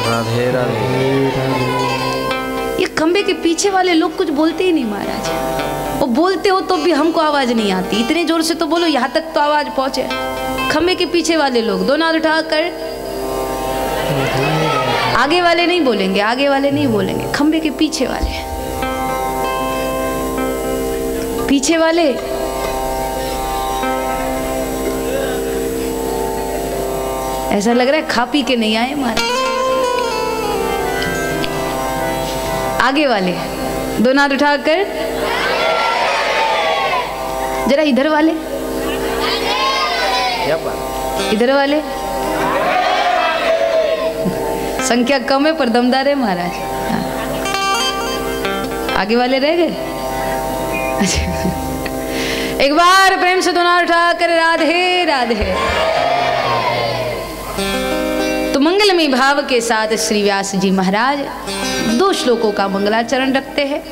राधे राधे। ये खंबे के पीछे वाले लोग कुछ बोलते ही नहीं महाराज। वो बोलते हो तो भी हमको आवाज नहीं आती, इतने जोर से तो बोलो यहाँ तक तो आवाज पहुंचे। खंबे के पीछे वाले लोग दोनों हाथ उठाकर, आगे वाले नहीं बोलेंगे, आगे वाले नहीं बोलेंगे, खंबे के पीछे वाले, पीछे वाले। ऐसा लग रहा है खा पी के नहीं आए महाराज। आगे वाले दोनों हाथ उठाकर, जरा इधर वाले, इधर वाले। संख्या कम है पर दमदार है महाराज। हाँ। आगे वाले रह गए। एक बार प्रेम से दोनों उठाकर राधे राधे। तो मंगलमय भाव के साथ श्री व्यास जी महाराज 2 श्लोकों का मंगलाचरण रखते हैं।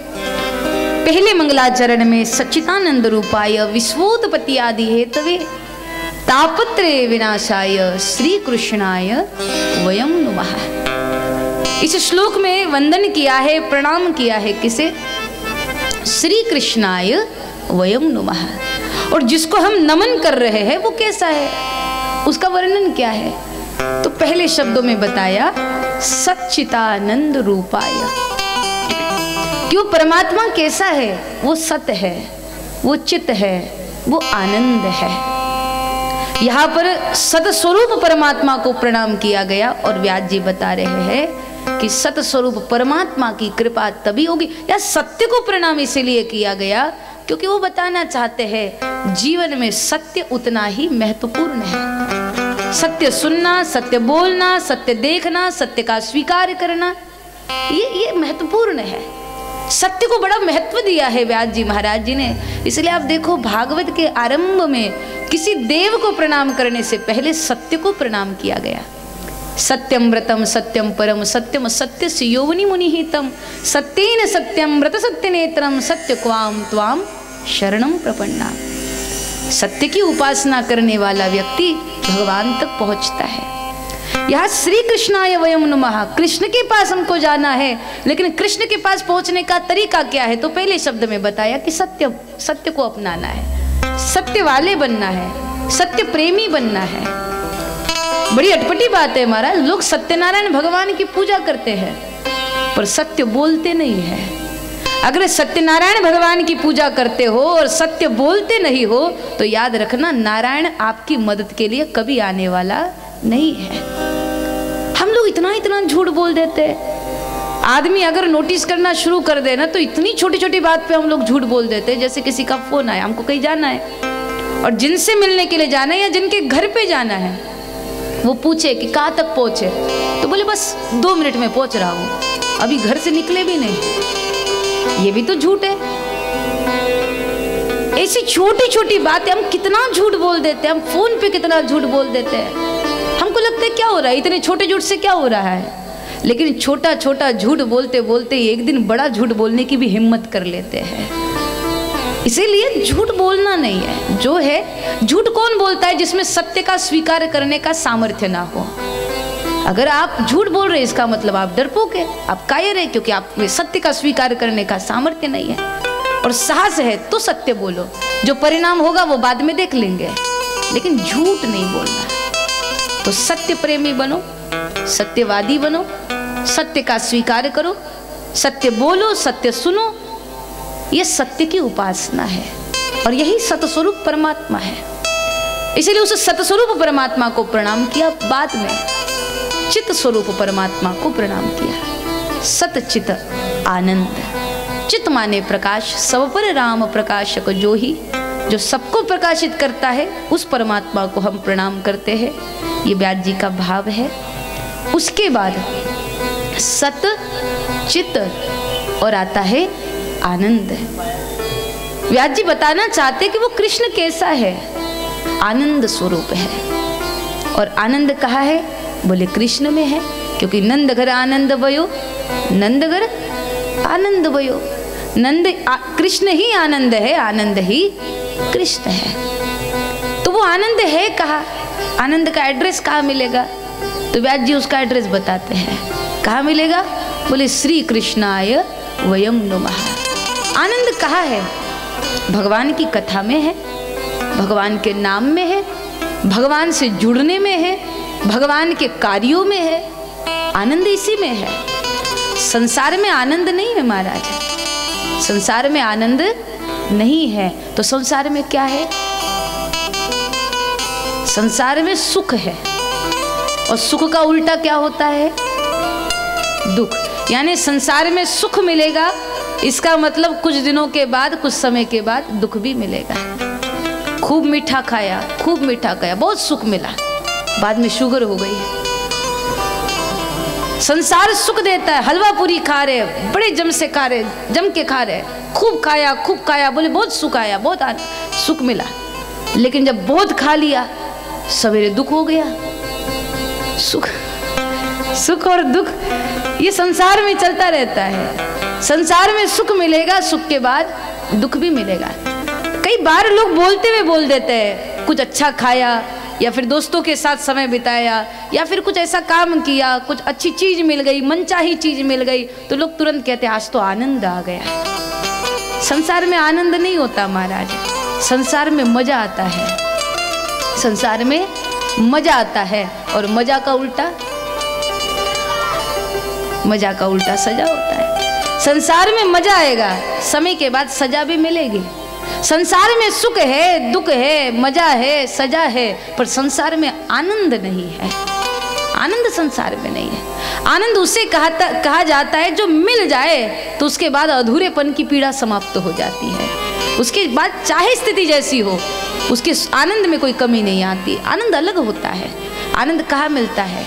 पहले मंगलाचरण में सच्चिदानंद रूपाय विश्वोत्पत्ति आदि हेतवे तापत्रे विनाशाय श्री कृष्णाय वयम नुमः। इस श्लोक में वंदन किया है, प्रणाम किया है किसे? श्री कृष्णाय वयम नुमः। और जिसको हम नमन कर रहे हैं वो कैसा है, उसका वर्णन क्या है? तो पहले शब्दों में बताया सच्चिदानंद रूपाय। क्यों? परमात्मा कैसा है? वो सत है, वो चित है, वो आनंद है। यहाँ पर सत स्वरूप परमात्मा को प्रणाम किया गया और व्यास जी बता रहे हैं कि सत स्वरूप परमात्मा की कृपा तभी होगी। या सत्य को प्रणाम इसीलिए किया गया क्योंकि वो बताना चाहते हैं जीवन में सत्य उतना ही महत्वपूर्ण है। सत्य सुनना, सत्य बोलना, सत्य देखना, सत्य का स्वीकार करना, ये महत्वपूर्ण है। सत्य को बड़ा महत्व दिया है व्यास जी महाराज जी ने। इसलिए आप देखो भागवत के आरंभ में किसी देव को प्रणाम करने से पहले सत्य को प्रणाम किया गया। सत्यम व्रतम सत्यम परम सत्यम सत्यस्य योवनि मुनिहितम सत्येन सत्यम व्रत सत्य नेत्रम सत्य क्वाम त्वाम शरणम प्रपन्ना। सत्य की उपासना करने वाला व्यक्ति भगवान तक पहुंचता है। यहाँ श्री कृष्णाय वयम नुमः, कृष्ण के पास हमको जाना है। लेकिन कृष्ण के पास पहुंचने का तरीका क्या है? तो पहले शब्द में बताया कि सत्य को अपनाना है, सत्य वाले बनना है, सत्य प्रेमी बनना है। बड़ी अटपटी बात है महाराज, लोग सत्यनारायण भगवान की पूजा करते हैं पर सत्य बोलते नहीं है। अगर सत्यनारायण भगवान की पूजा करते हो और सत्य बोलते नहीं हो तो याद रखना नारायण आपकी मदद के लिए कभी आने वाला नहीं है। हम लोग इतना झूठ बोल देते हैं। आदमी अगर नोटिस करना शुरू कर देना तो इतनी छोटी छोटी बात पे हम लोग झूठ बोल देते हैं। जैसे किसी का फोन आया, हमको कहीं जाना है और जिनसे मिलने के लिए जाना है या जिनके घर पे जाना है, वो पूछे कि कहाँ तक पहुंचे, तो बोले बस 2 मिनट में पहुंच रहा हूँ, अभी घर से निकले भी नहीं। ये भी तो झूठ है। ऐसी छोटी छोटी बातें हम कितना झूठ बोल देते हैं। हम फोन पे कितना झूठ बोल देते हैं। हमको लगता है क्या हो रहा है, इतने छोटे झूठ से क्या हो रहा है। लेकिन छोटा छोटा झूठ बोलते बोलते एक दिन बड़ा झूठ बोलने की भी हिम्मत कर लेते हैं। इसीलिए झूठ बोलना नहीं है। जो है झूठ कौन बोलता है? जिसमें सत्य का स्वीकार करने का सामर्थ्य ना हो। अगर आप झूठ बोल रहे इसका मतलब आप डरपोक है, आप कायर है, क्योंकि आप में सत्य का स्वीकार करने का सामर्थ्य नहीं है। और साहस है तो सत्य बोलो, जो परिणाम होगा वो बाद में देख लेंगे, लेकिन झूठ नहीं बोलना। तो सत्य प्रेमी बनो, सत्यवादी बनो, सत्य का स्वीकार करो, सत्य बोलो, सत्य सुनो। ये सत्य की उपासना है और यही सतस्वरूप परमात्मा है। इसलिए उस सतस्वरूप परमात्मा को प्रणाम किया। बाद में चित स्वरूप परमात्मा को प्रणाम किया। सत चित आनंद। चित माने प्रकाश, सब पर राम प्रकाशक जो ही, जो सबको प्रकाशित करता है, उस परमात्मा को हम प्रणाम करते हैं। ये व्यास जी का भाव है। उसके बाद सत चित और आता है आनंद। व्यास जी बताना चाहते कि वो कृष्ण कैसा है, आनंद स्वरूप है। और आनंद कहाँ है? बोले कृष्ण में है, क्योंकि नंद घर आनंद भयो, नंद घर आनंद भयो। कृष्ण ही आनंद है, आनंद ही कृष्ण है। तो वो आनंद है कहाँ? आनंद का एड्रेस कहाँ मिलेगा? तो व्यास जी उसका एड्रेस बताते हैं। कहाँ मिलेगा? बोले श्री कृष्णाय वयम नुमः। आनंद कहाँ है? भगवान की कथा में है, भगवान के नाम में है, भगवान से जुड़ने में है, भगवान के कार्यों में है। आनंद इसी में है। संसार में आनंद नहीं है महाराज, संसार में आनंद नहीं है। तो संसार में क्या है? संसार में सुख है, और सुख का उल्टा क्या होता है? दुख। यानी संसार में सुख मिलेगा, इसका मतलब कुछ दिनों के बाद, कुछ समय के बाद दुख भी मिलेगा। खूब मीठा खाया, खूब मीठा खाया, बहुत सुख मिला, बाद में शुगर हो गई है। संसार सुख देता है, हलवा पूरी खा रहे, बड़े जम से खा रहे, जम के खा रहे, खूब खाया, बोले बहुत सुख आया, बहुत सुख मिला। लेकिन जब बहुत खा लिया, सवेरे दुख हो गया। सुख और दुख ये संसार में चलता रहता है। संसार में सुख मिलेगा, सुख के बाद दुख भी मिलेगा। कई बार लोग बोलते हुए बोल देते हैं, कुछ अच्छा खाया या फिर दोस्तों के साथ समय बिताया या फिर कुछ ऐसा काम किया, कुछ अच्छी चीज मिल गई, मनचाही चीज मिल गई, तो लोग तुरंत कहते हैं आज तो आनंद आ गया। संसार में आनंद नहीं होता महाराज, संसार में मजा आता है। संसार में मजा आता है, और मजा का उल्टा सजा होता है। संसार में मजा आएगा, समय के बाद सजा भी मिलेगी। संसार में सुख है, दुख है, मजा है, सजा है, पर संसार में आनंद नहीं है। आनंद संसार में नहीं है। आनंद उसे कहा जाता है जो मिल जाए तो उसके बाद अधूरेपन की पीड़ा समाप्त हो जाती है। उसके बाद चाहे स्थिति जैसी हो, उसके आनंद में कोई कमी नहीं आती। आनंद अलग होता है। आनंद कहाँ मिलता है?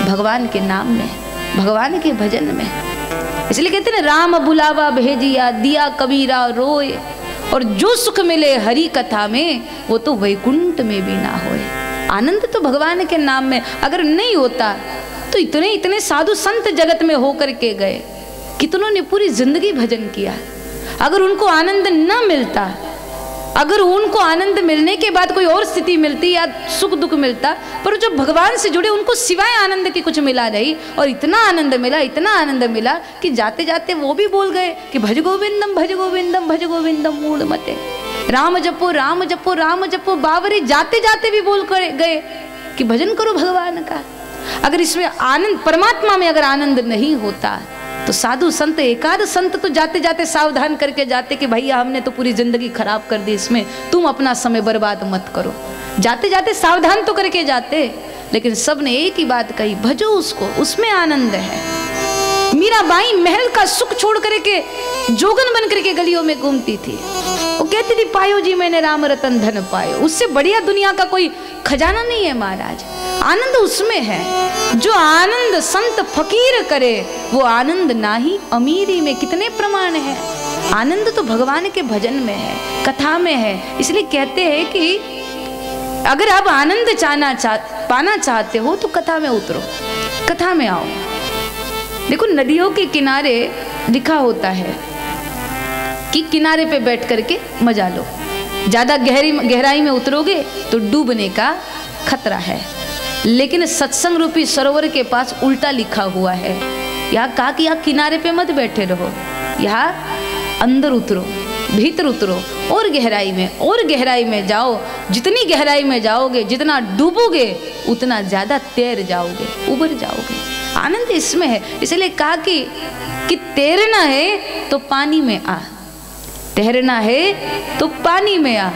भगवान के नाम में, भगवान के भजन में। इसलिए कहते हैं राम बुलावा भेजिया, दिया कबीरा रोए, और जो सुख मिले हरि कथा में, वो तो वैकुंठ में भी ना होए। आनंद तो भगवान के नाम में। अगर नहीं होता तो इतने साधु संत जगत में होकर के गए, कितनों ने पूरी जिंदगी भजन किया। अगर उनको आनंद न मिलता, अगर उनको आनंद मिलने के बाद कोई और स्थिति मिलती या सुख दुख मिलता, पर जो भगवान से जुड़े उनको सिवाय आनंद की कुछ मिला नहीं। और इतना आनंद मिला, इतना आनंद मिला कि जाते जाते वो भी बोल गए कि भज गोविंदम भज गोविंदम भज गोविंदम मूढ़ मते, राम जपो राम जपो राम जपो बावरी। जाते जाते भी बोल कर गए कि भजन करो भगवान का। अगर इसमें आनंद, परमात्मा में अगर आनंद नहीं होता तो साधु संत, एकाध संत तो जाते जाते सावधान करके जाते कि भैया हमने तो पूरी जिंदगी खराब कर दी, इसमें तुम अपना समय बर्बाद मत करो। जाते जाते सावधान तो करके जाते, लेकिन सब ने एक ही बात कही, भजो उसको, उसमें आनंद है। मीराबाई महल का सुख छोड़ करके जोगन बन करके गलियों में घूमती थी। वो कहती थी पायो जी मैंने राम रतन धन पायो। उससे बढ़िया दुनिया का कोई खजाना नहीं है महाराज। आनंद उसमें है। जो आनंद संत फकीर करे वो आनंद नाही अमीरी में। कितने प्रमाण है। आनंद तो भगवान के भजन में है, कथा में है। इसलिए कहते हैं कि अगर आप आनंद पाना चाहते हो तो कथा में उतरो, कथा में आओ। देखो नदियों के किनारे लिखा होता है कि किनारे पे बैठ करके मजा लो, ज्यादा गहराई में उतरोगे तो डूबने का खतरा है। लेकिन सत्संग रूपी सरोवर के पास उल्टा लिखा हुआ है। यहाँ कहा कि यहाँ किनारे पे मत बैठे रहो, यहाँ अंदर उतरो, भीतर उतरो, और गहराई में जाओ। जितनी गहराई में जाओगे, जितना डूबोगे, उतना ज्यादा तैर जाओगे, उबर जाओगे। आनंद इसमें है। इसलिए कहा कि तैरना है तो पानी में आ, तैरना है तो पानी में आ।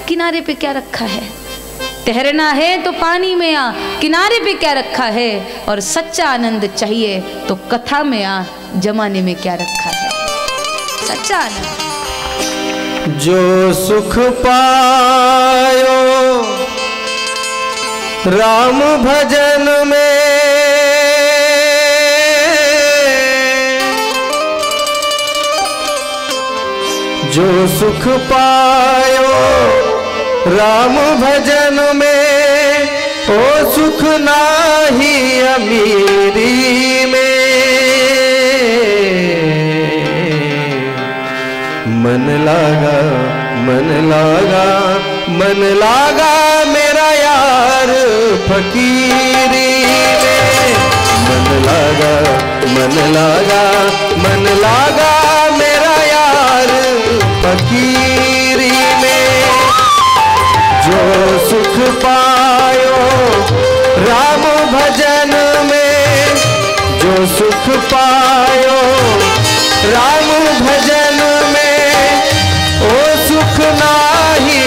किनारे पे क्या रखा है? तैरना है तो पानी में आ, किनारे पे क्या रखा है? और सच्चा आनंद चाहिए तो कथा में आ, जमाने में क्या रखा है? सच्चा आनंद। जो सुख पायो राम भजन में, जो सुख पायो राम भजन में, ओ सुख नाही अमीरी में। मन लागा मन लागा मन लागा मेरा यार फकीरी में। मन लागा मन लागा मेरा यार फकीरी में। जो सुख पायो राम भजन में, जो सुख पायो राम भजन में, ओ सुख नाही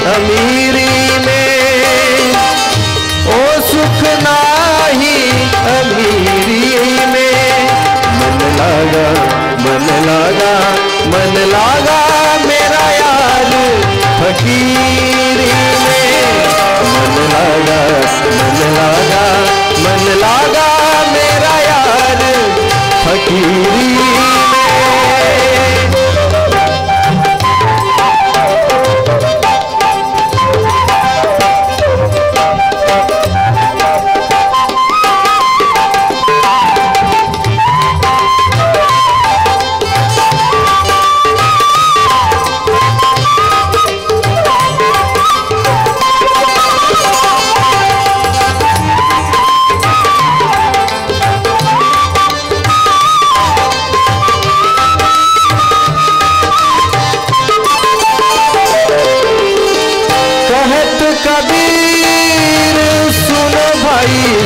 अमीरी में, ओ सुख नाही अमीरी में। मन लागा मेरा यार फकीरी में। मन लागा मेरा यार फकीरी में।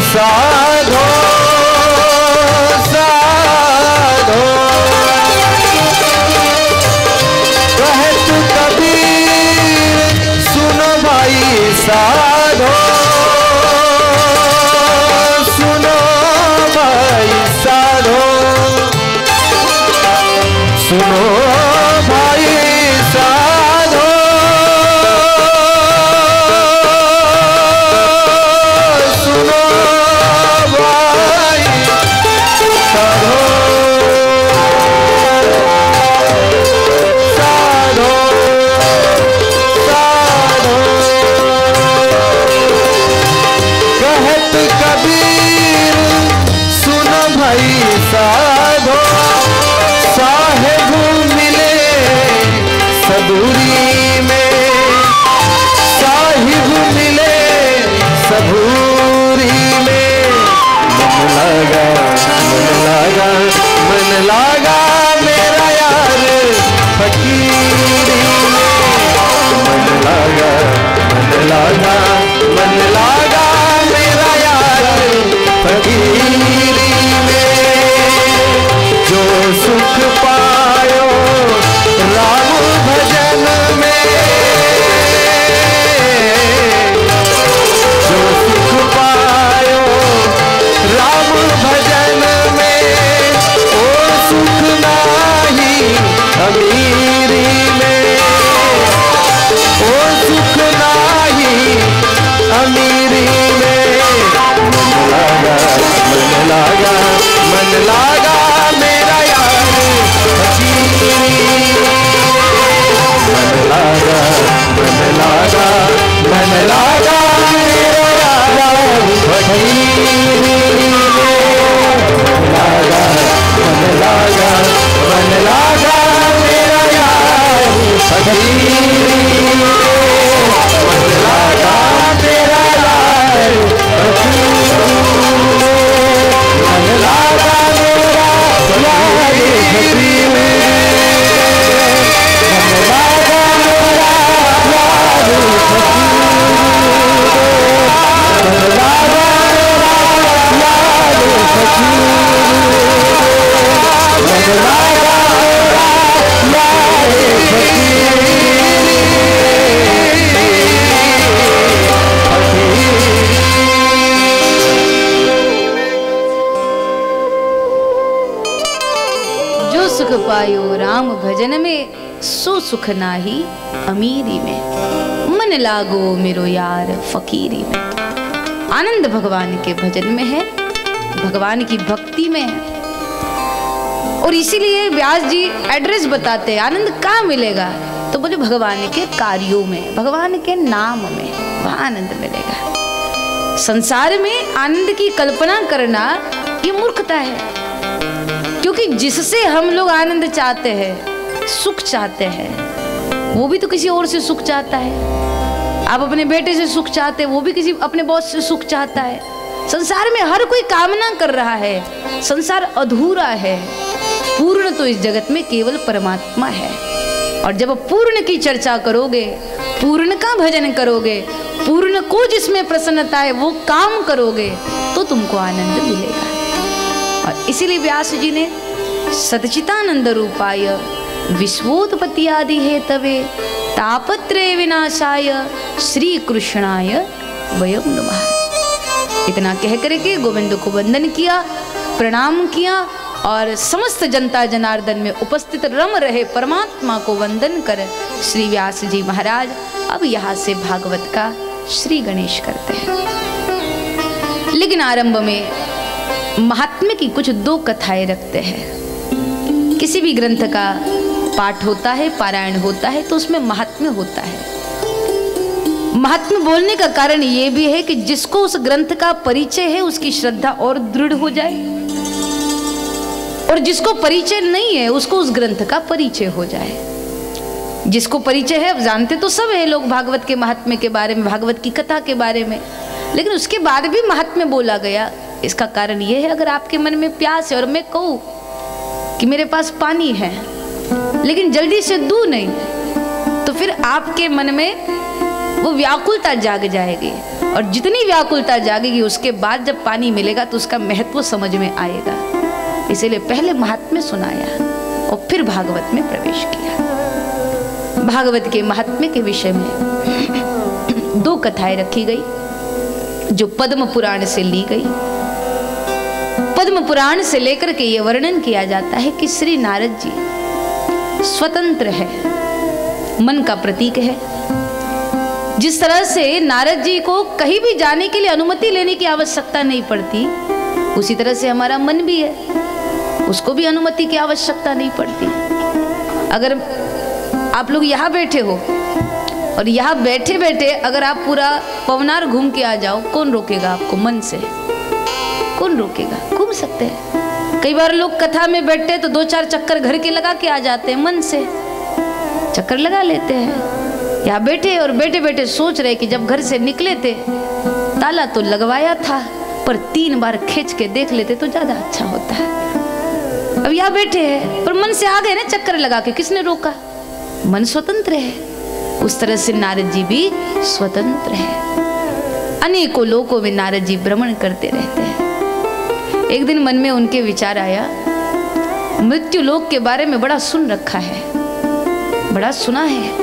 साधो साधो कहत कबीर सुनो भाई साधो, सुनो भाई साधो, सुनो भाई साधो, सुनो साधो। साहेब मिले सबूरी में, साहिब मिले सबूरी में। मन लागा मेरा यार फकीरी में। मन लागा मेरा यार फकीरी में। जो सुख पायो राम भजन में, जो सुख पायो राम भजन में, ओ सुख नाही अमीरी में, ओ सुख नाही अमीरी में। मन लागा मेरा यार फकीरी। मन लागा मेरा यार फकीरी। मन लागा मेरा यार फकीरी। मन लागा मेरा यार फकीरी। मन लागा मेरा यार फकीरी में। मन लागा मेरा यार फकीरी। मन लागा मेरा यार फकीरी। मन लागा मेरा यार फकीरी। सुख पायो राम भजन में, सो सुख नाही अमीरी में। मन लागो मेरो यार फकीरी में। आनंद भगवान के भजन में है, भगवान की भक्ति में है। और इसीलिए व्यास जी एड्रेस बताते हैं आनंद कहाँ मिलेगा, तो बोले भगवान के कार्यों में, भगवान के नाम में, वहां आनंद मिलेगा। संसार में आनंद की कल्पना करना ये मूर्खता है, क्योंकि जिससे हम लोग आनंद चाहते हैं, सुख चाहते हैं, वो भी तो किसी और से सुख चाहता है। आप अपने बेटे से सुख चाहते हैं, वो भी किसी अपने बॉस से सुख चाहता है। संसार में हर कोई कामना कर रहा है, संसार अधूरा है। पूर्ण तो इस जगत में केवल परमात्मा है। और जब पूर्ण की चर्चा करोगे, पूर्ण का भजन करोगे, पूर्ण को जिसमें प्रसन्नता है वो काम करोगे, तो तुमको आनंद मिलेगा। और इसीलिए व्यास जी ने सच्चिदानंद रूपाय विश्वोत्पत्त्यादि हेतवे तापत्रय विनाशाय श्री कृष्णाय वयम नमः। इतना कह करके गोविंद को वंदन किया, प्रणाम किया और समस्त जनता जनार्दन में उपस्थित रम रहे परमात्मा को वंदन कर श्री व्यास जी महाराज अब यहाँ से भागवत का श्री गणेश करते हैं। लेकिन आरंभ में महात्म्य की कुछ दो कथाएं रखते हैं। किसी भी ग्रंथ का पाठ होता है, पारायण होता है, तो उसमें महात्म्य होता है। महात्म्य बोलने का कारण यह भी है कि जिसको उस ग्रंथ का परिचय है उसकी श्रद्धा और दृढ़ हो जाए, और जिसको परिचय नहीं है उसको उस ग्रंथ का परिचय हो जाए। जिसको परिचय है, अब जानते तो सब है लोग भागवत के महात्म्य के बारे में, भागवत की कथा के बारे में, लेकिन उसके बाद भी महात्म्य बोला गया। इसका कारण यह है, अगर आपके मन में प्यास है और मैं कहूँ कि मेरे पास पानी है लेकिन जल्दी से दूं नहीं, तो फिर आपके मन में वो व्याकुलता जाग जाएगी, और जितनी व्याकुलता जागेगी उसके बाद जब पानी मिलेगा तो उसका महत्व समझ में आएगा। इसीलिए पहले महात्म्य सुनाया और फिर भागवत में प्रवेश किया। भागवत के महात्म्य के विषय में दो कथाएं रखी गई जो पद्म पुराण से ली गई। पद्म पुराण से लेकर के ये वर्णन किया जाता है कि श्री नारद जी स्वतंत्र है, मन का प्रतीक है। जिस तरह से नारद जी को कहीं भी जाने के लिए अनुमति लेने की आवश्यकता नहीं पड़ती, उसी तरह से हमारा मन भी है, उसको भी अनुमति की आवश्यकता नहीं पड़ती। अगर आप लोग यहाँ बैठे हो और यहाँ बैठे बैठे अगर आप पूरा पवनार घूम के आ जाओ, कौन रोकेगा आपको? मन से कौन रोकेगा? घूम सकते हैं। कई बार लोग कथा में बैठते तो दो चार चक्कर घर के लगा के आ जाते हैं, मन से चक्कर लगा लेते हैं। यहाँ बैठे और बैठे बैठे सोच रहे कि जब घर से निकले थे ताला तो लगवाया था, पर 3 बार खींच के देख लेते तो ज्यादा अच्छा होता है। अब यहाँ बैठे हैं पर मन से आ गए ना चक्कर लगा के, किसने रोका? मन स्वतंत्र है। उस तरह से नारद जी भी स्वतंत्र है। अनेकों लोकों में नारद जी भ्रमण करते रहते हैं। एक दिन मन में उनके विचार आया, मृत्यु लोक के बारे में बड़ा सुन रखा है, बड़ा सुना है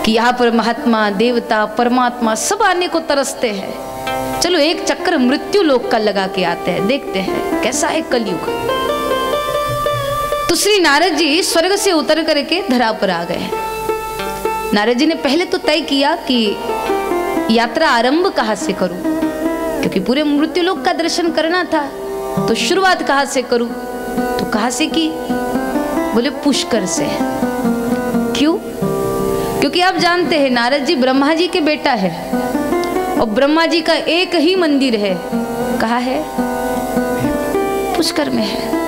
कि यहाँ पर महात्मा, देवता, परमात्मा सब आने को तरसते हैं। चलो एक चक्कर मृत्यु लोक का लगा के आते हैं, देखते हैं कैसा है कलयुग। तो श्री नारद जी स्वर्ग से उतर करके धरा पर आ गए। नारद जी ने पहले तो तय किया कि यात्रा आरंभ कहाँ से करूं, क्योंकि पूरे मृत्यु लोक का दर्शन करना था, तो शुरुआत कहाँ से करूं? तो कहाँ से की? बोले पुष्कर से। क्यों? क्योंकि आप जानते हैं नारद जी ब्रह्मा जी के बेटा है, और ब्रह्मा जी का एक ही मंदिर है। कहाँ है? पुष्कर में है।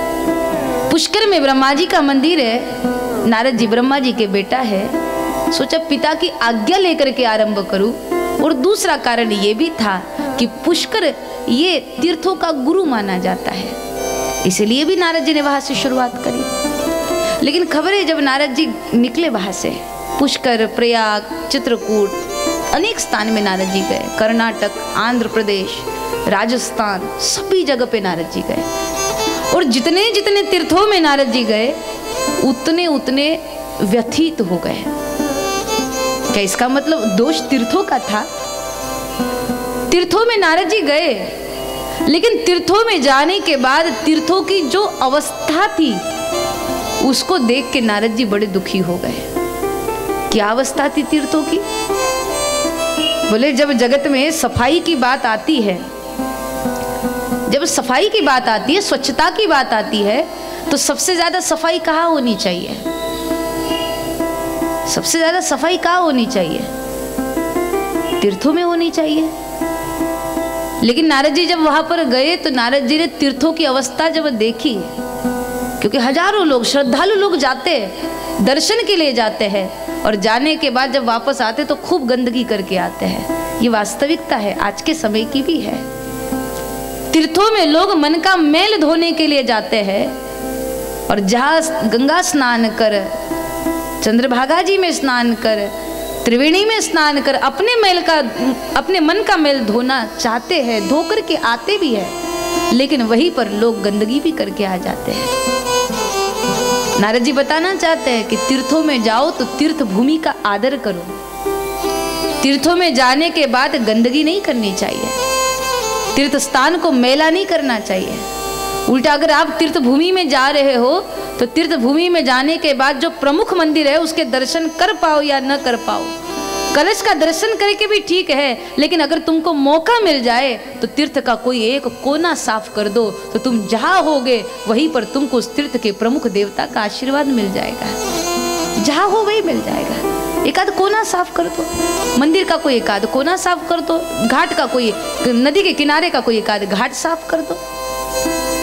पुष्कर में ब्रह्मा जी का मंदिर है। नारद जी ब्रह्मा जी के बेटा है, सोचा पिता की आज्ञा लेकर के आरंभ करूं। और दूसरा कारण ये भी था कि पुष्कर ये तीर्थों का गुरु माना जाता है, इसलिए भी नारद जी ने वहां से शुरुआत करी। लेकिन खबर है जब नारद जी निकले वहां से, पुष्कर, प्रयाग, चित्रकूट, अनेक स्थान में नारद जी गए। कर्नाटक, आंध्र प्रदेश, राजस्थान, सभी जगह पे नारद जी गए। और जितने जितने तीर्थों में नारद जी गए उतने उतने व्यथित हो गए। क्या इसका मतलब दोष तीर्थों का था? तीर्थों में नारद जी गए, लेकिन तीर्थों में जाने के बाद तीर्थों की जो अवस्था थी उसको देख के नारद जी बड़े दुखी हो गए। क्या अवस्था थी तीर्थों की? बोले जब जगत में सफाई की बात आती है, जब सफाई की बात आती है, स्वच्छता की बात आती है, तो सबसे ज्यादा सफाई कहाँ होनी चाहिए? सबसे ज्यादा सफाई कहाँ होनी चाहिए? तीर्थों में होनी चाहिए। लेकिन नारद जी जब वहां पर गए तो नारद जी ने तीर्थों की अवस्था जब देखी, क्योंकि हजारों लोग, श्रद्धालु लोग जाते हैं, दर्शन के लिए जाते हैं, और जाने के बाद जब वापस आते तो खूब गंदगी करके आते हैं। ये वास्तविकता है, आज के समय की भी है। तीर्थों में लोग मन का मैल धोने के लिए जाते हैं, और जहाँ गंगा स्नान कर, चंद्रभागा जी में स्नान कर, त्रिवेणी में स्नान कर अपने मन का मैल धोना चाहते हैं, धो करके आते भी है, लेकिन वहीं पर लोग गंदगी भी करके आ जाते हैं। नारद जी बताना चाहते हैं कि तीर्थों में जाओ तो तीर्थ भूमि का आदर करो। तीर्थों में जाने के बाद गंदगी नहीं करनी चाहिए, तीर्थ स्थान को मैला नहीं करना चाहिए। उल्टा अगर आप तीर्थ भूमि में जा रहे हो तो तीर्थ भूमि में जाने के बाद जो प्रमुख मंदिर है उसके दर्शन कर पाओ या न कर पाओ, कलश का दर्शन करके भी ठीक है, लेकिन अगर तुमको मौका मिल जाए तो तीर्थ का कोई एक कोना साफ कर दो, तो तुम जहाँ होगे वहीं पर तुमको उस तीर्थ के प्रमुख देवता का आशीर्वाद मिल जाएगा। जहाँ हो वही मिल जाएगा। एक आध कोना साफ कर दो, मंदिर का कोई एक आध कोना साफ कर दो, घाट का कोई, नदी के किनारे का कोई एक आध घाट साफ कर दो।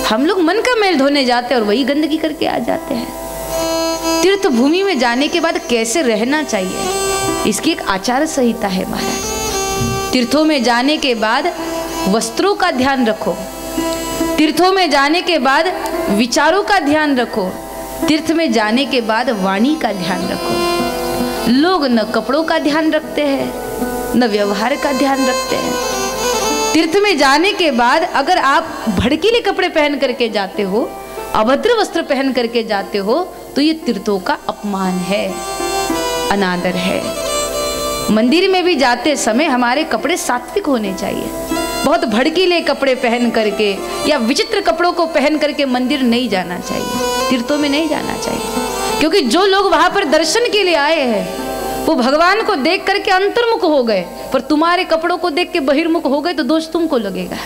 हम लोग मन का मैल धोने जाते हैं और वही गंदगी करके आ जाते हैं। तीर्थ भूमि में जाने के बाद कैसे रहना चाहिए, इसकी एक आचार संहिता है महाराज। तीर्थों में जाने के बाद वस्त्रों का ध्यान रखो, तीर्थों में जाने के बाद विचारों का ध्यान रखो, तीर्थ में जाने के बाद वाणी का ध्यान रखो। लोग न कपड़ों का ध्यान रखते हैं न व्यवहार का ध्यान रखते हैं। तीर्थ में जाने के बाद अगर आप भड़कीले कपड़े पहन करके जाते हो, अभद्र वस्त्र पहन करके जाते हो, तो ये तीर्थों का अपमान है, अनादर है। मंदिर में भी जाते समय हमारे कपड़े सात्विक होने चाहिए। बहुत भड़कीले कपड़े पहन करके या विचित्र कपड़ों को पहन करके मंदिर नहीं जाना चाहिए, तीर्थों में नहीं जाना चाहिए। क्योंकि जो लोग वहां पर दर्शन के लिए आए हैं वो भगवान को देख करके अंतर्मुख हो गए, पर तुम्हारे कपड़ों को देख के बहिर्मुख हो गए तो दोष तुमको लगेगा।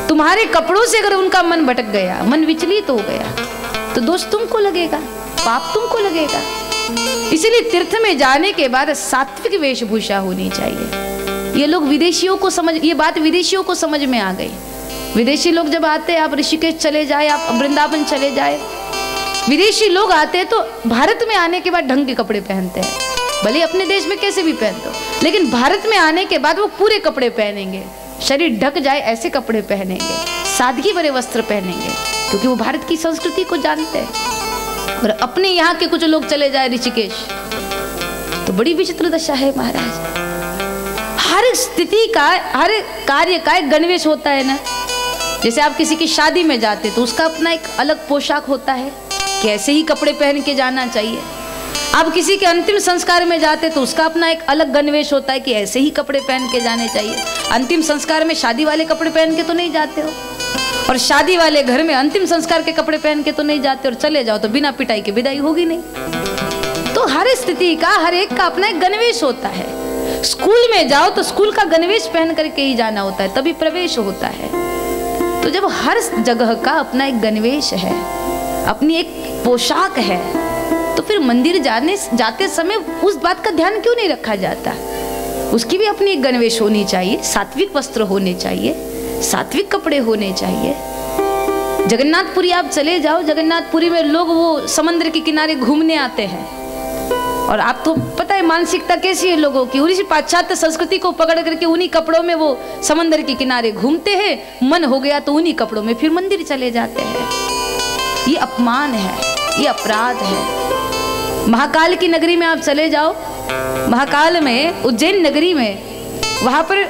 तुम्हारे कपड़ों से अगर उनका मन भटक गया, मन विचलित हो गया, तो दोष तुमको लगेगा, पाप तुमको लगेगा। इसलिए तीर्थ में जाने के बाद सात्विक वेशभूषा होनी चाहिए। ये लोग विदेशियों को समझ, ये बात विदेशियों को समझ में आ गई। विदेशी लोग जब आते हैं, आप ऋषिकेश चले जाए, आप वृंदावन चले जाए, विदेशी लोग आते हैं तो भारत में आने के बाद ढंग के कपड़े पहनते हैं। भले अपने देश में कैसे भी पहन दो, लेकिन भारत में आने के बाद वो पूरे कपड़े पहनेंगे, शरीर ढक जाए ऐसे कपड़े पहनेंगे, सादगी भरे वस्त्र पहनेंगे, क्योंकि वो भारत की संस्कृति को जानते हैं। और अपने यहाँ के कुछ लोग चले जाए ऋषिकेश तो बड़ी विचित्र दशा है महाराज। हर स्थिति का, हर कार्य का एक गणवेश होता है ना। जैसे आप किसी की शादी में जाते तो उसका अपना एक अलग पोशाक होता है, कैसे ही कपड़े पहन के जाना चाहिए। आप किसी के अंतिम संस्कार में जाते तो उसका अपना एक अलग गणवेश होता है कि ऐसे ही कपड़े पहन के जाने चाहिए। अंतिम संस्कार में शादी वाले कपड़े पहन के तो नहीं जाते हो, और शादी वाले घर में अंतिम संस्कार के कपड़े पहन के तो नहीं जाते, और चले जाओ तो बिना पिटाई के विदाई होगी नहीं। तो हर स्थिति का, हर एक का अपना एक गणवेश होता है। स्कूल में जाओ तो स्कूल का गणवेश पहन करके ही जाना होता है, तभी प्रवेश होता है। तो जब हर जगह का अपना एक गणवेश है, अपनी एक पोशाक है, तो फिर मंदिर जाते समय उस बात का ध्यान क्यों नहीं रखा जाता? उसकी भी अपनी एक गणवेश होनी चाहिए, सात्विक वस्त्र होने चाहिए, सात्विक कपड़े होने चाहिए। जगन्नाथपुरी आप चले जाओ, जगन्नाथपुरी में लोग वो समंदर के किनारे घूमने आते हैं, और आप तो पता है मानसिकता कैसी है लोगों की, उसी पाश्चात्य संस्कृति को पकड़ करके उन्हीं कपड़ों में वो समंदर के किनारे घूमते हैं। मन हो गया तो उन्हीं कपड़ों में फिर मंदिर चले जाते हैं। ये अपमान है, ये अपराध है। महाकाल की नगरी में आप चले जाओ, महाकाल में, उज्जैन नगरी में, वहां पर